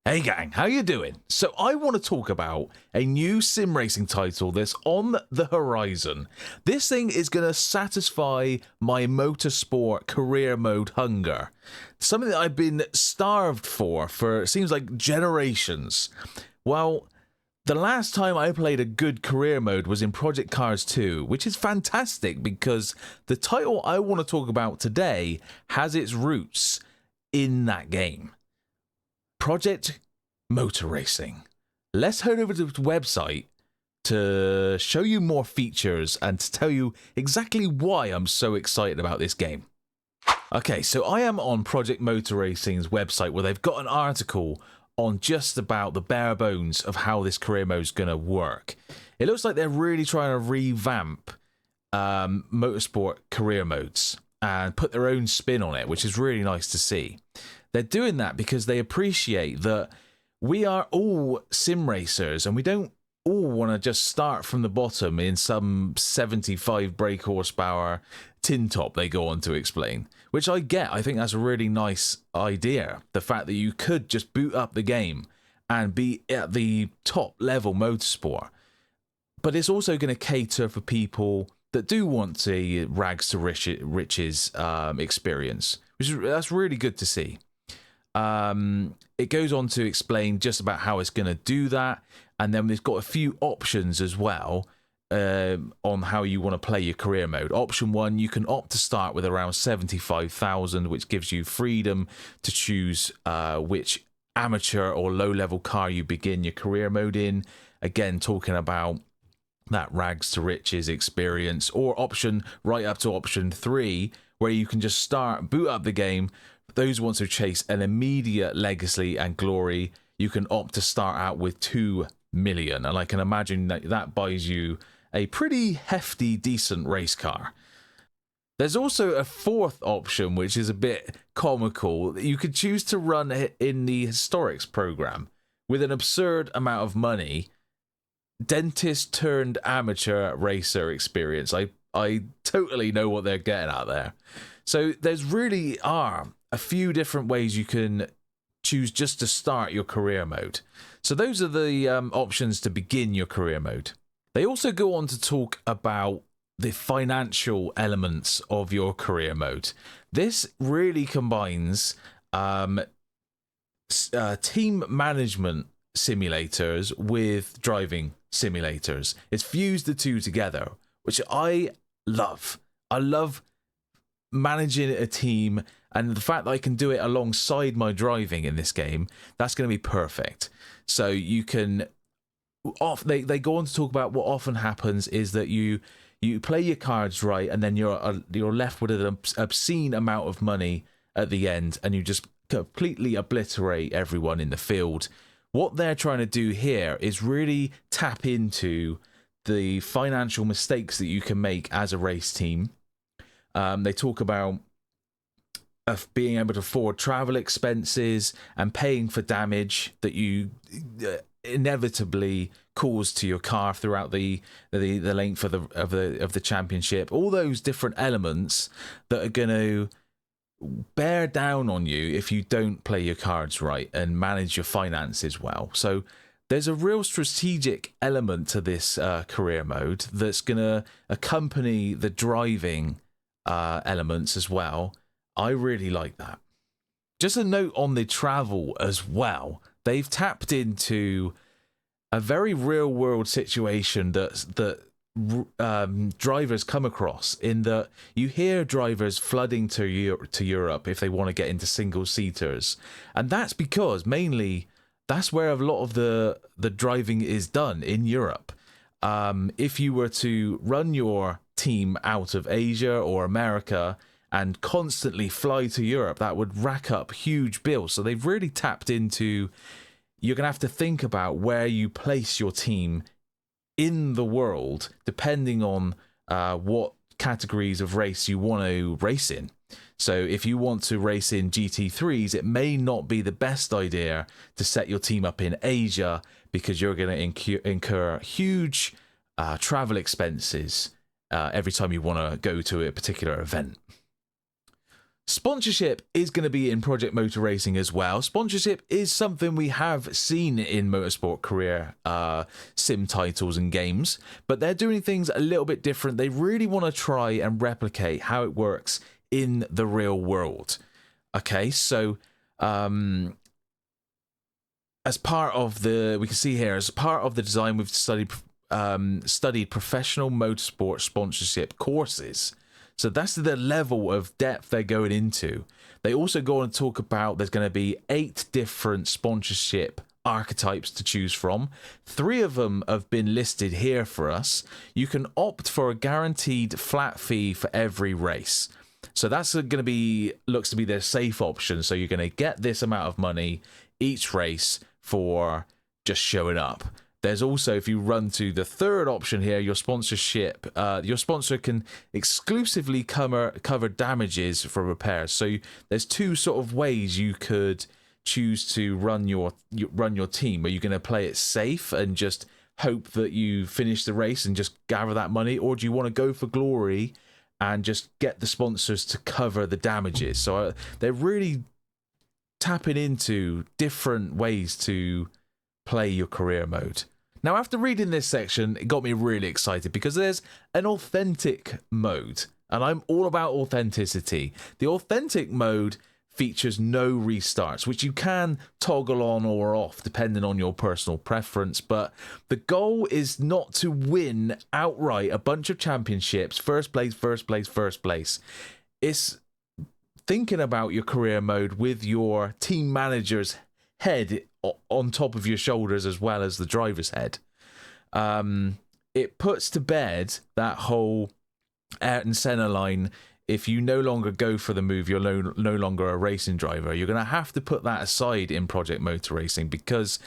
Hey gang, how you doing? So I want to talk about a new sim racing title that's on the horizon. This thing is going to satisfy my motorsport career mode hunger. Something that I've been starved for it seems like generations. Well, the last time I played a good career mode was in Project Cars 2, which is fantastic because the title I want to talk about today has its roots in that game. Project Motor Racing. Let's head over to the website to show you more features and to tell you exactly why I'm so excited about this game. Okay, so I am on Project Motor Racing's website where they've got an article on just about the bare bones of how this career mode is going to work. It looks like they're really trying to revamp motorsport career modes and put their own spin on it, which is really nice to see. They're doing that because they appreciate that we are all sim racers and we don't all want to just start from the bottom in some 75 brake horsepower tin top, they go on to explain, which I get. I think that's a really nice idea. The fact that you could just boot up the game and be at the top level motorsport. But it's also going to cater for people that do want a rags to riches experience, that's really good to see. It goes on to explain just about how it's going to do that, and then we've got a few options as well on how you want to play your career mode. Option 1, you can opt to start with around 75,000, which gives you freedom to choose which amateur or low level car you begin your career mode in. Again, talking about that rags to riches experience. Or option right up to option 3, where you can just boot up the game. Those who want to chase an immediate legacy and glory, you can opt to start out with 2 million. And I can imagine that buys you a pretty hefty, decent race car. There's also a 4th option, which is a bit comical. You could choose to run in the Historics program with an absurd amount of money. Dentist turned amateur racer experience. I totally know what they're getting at there. So there's really are a few different ways you can choose just to start your career mode. So those are the options to begin your career mode. They also go on to talk about the financial elements of your career mode. This really combines team management simulators with driving simulators. It's fused the two together, which I love. I love managing a team, and the fact that I can do it alongside my driving in this game, that's going to be perfect. So you can they go on to talk about what often happens is that you play your cards right, and then you're left with an obscene amount of money at the end, and you just completely obliterate everyone in the field. What they're trying to do here is really tap into the financial mistakes that you can make as a race team. They talk about being able to afford travel expenses and paying for damage that you inevitably cause to your car throughout the length of the championship. All those different elements that are going to bear down on you if you don't play your cards right and manage your finances well. So there's a real strategic element to this career mode that's going to accompany the driving elements as well. I really like that. Just a note on the travel as well. They've tapped into a very real world situation that drivers come across, in that you hear drivers flooding to Europe if they want to get into single seaters, and that's because mainly that's where a lot of the driving is done in Europe. If you were to run your team out of Asia or America and constantly fly to Europe, that would rack up huge bills. So they've really tapped into, you're going to have to think about where you place your team in the world, depending on what categories of race you want to race in. So if you want to race in GT3s, it may not be the best idea to set your team up in Asia, because you're going to incur huge travel expenses every time you want to go to a particular event. Sponsorship is going to be in Project Motor Racing as well. Sponsorship is something we have seen in Motorsport Career sim titles and games, but they're doing things a little bit different. They really want to try and replicate how it works in the real world. Okay, so as part of the, we can see here, as part of the design, we've studied professional motorsport sponsorship courses. So that's the level of depth they're going into. They also go on and talk about there's going to be 8 different sponsorship archetypes to choose from. 3 of them have been listed here for us. You can opt for a guaranteed flat fee for every race. So that's going to be, looks to be their safe option. So you're going to get this amount of money each race for just showing up. There's also, if you run to the 3rd option here, your sponsorship, your sponsor can exclusively cover damages for repairs. So there's 2 sort of ways you could choose to run your team. Are you going to play it safe and just hope that you finish the race and just gather that money, or do you want to go for glory and just get the sponsors to cover the damages? So they're really tapping into different ways to play your career mode. Now, after reading this section, it got me really excited because there's an authentic mode, and I'm all about authenticity. The authentic mode features no restarts, which you can toggle on or off depending on your personal preference, but the goal is not to win outright a bunch of championships, first place. It's thinking about your career mode with your team manager's head on top of your shoulders as well as the driver's head. It puts to bed that whole Ayrton Senna line, if you no longer go for the move, you're no longer a racing driver. You're going to have to put that aside in Project Motor Racing, because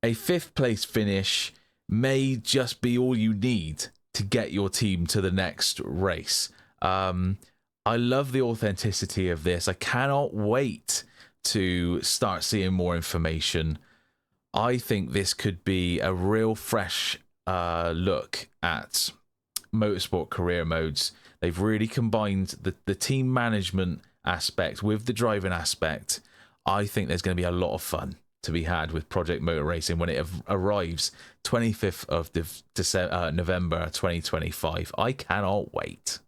a 5th place finish may just be all you need to get your team to the next race. I love the authenticity of this. I cannot wait to start seeing more information. I think this could be a real fresh look at motorsport career modes. They've really combined the team management aspect with the driving aspect. I think there's going to be a lot of fun to be had with Project Motor Racing when it arrives 25th of November 2025. I cannot wait.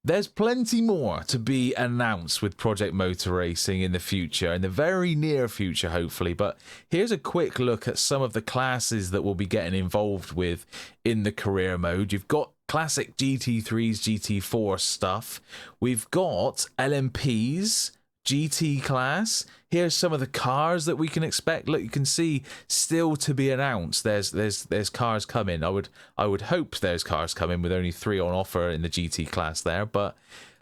There's plenty more to be announced with Project Motor Racing in the future, in the very near future, hopefully. But here's a quick look at some of the classes that we'll be getting involved with in the career mode. You've got classic GT3s, GT4 stuff. We've got LMPs, GT class. Here's some of the cars that we can expect. Look, you can see still to be announced. There's cars coming. I would hope there's cars coming, with only 3 on offer in the GT class there. But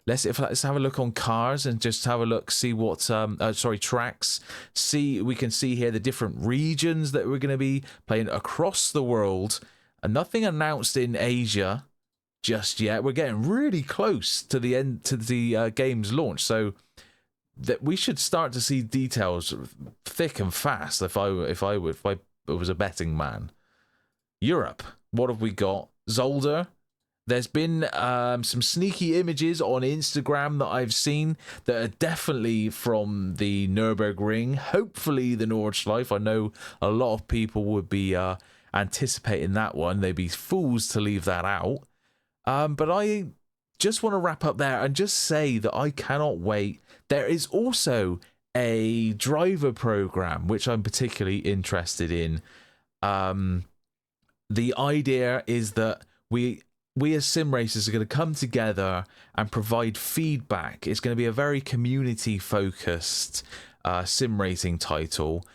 let's have a look on cars and just have a look, see what tracks. We can see here the different regions that we're going to be playing across the world. And nothing announced in Asia just yet. We're getting really close to the end, to the game's launch, so that we should start to see details thick and fast if I was a betting man. Europe, what have we got? Zolder. There's been some sneaky images on Instagram that I've seen that are definitely from the Nürburgring, hopefully the Nordschleife. I know a lot of people would be anticipating that one. They'd be fools to leave that out. But I just want to wrap up there and just say that I cannot wait. There is also a driver program, which I'm particularly interested in. The idea is that we as sim racers are going to come together and provide feedback. It's going to be a very community-focused sim racing title.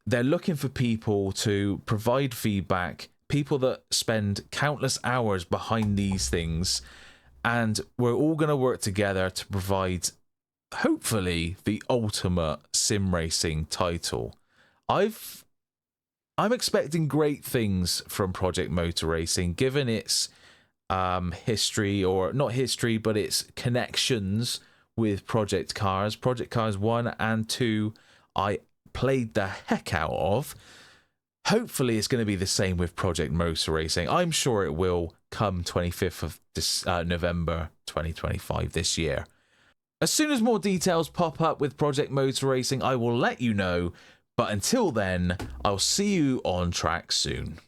They're looking for people to provide feedback, people that spend countless hours behind these things, and we're all going to work together to provide, hopefully, the ultimate sim racing title. I'm expecting great things from Project Motor Racing, given its history, or not history, but its connections with Project Cars. Project Cars 1 and 2, I played the heck out of. Hopefully it's going to be the same with Project Motor Racing. I'm sure it will come 25th of November 2025 this year. As soon as more details pop up with Project Motor Racing, I will let you know. But until then, I'll see you on track soon.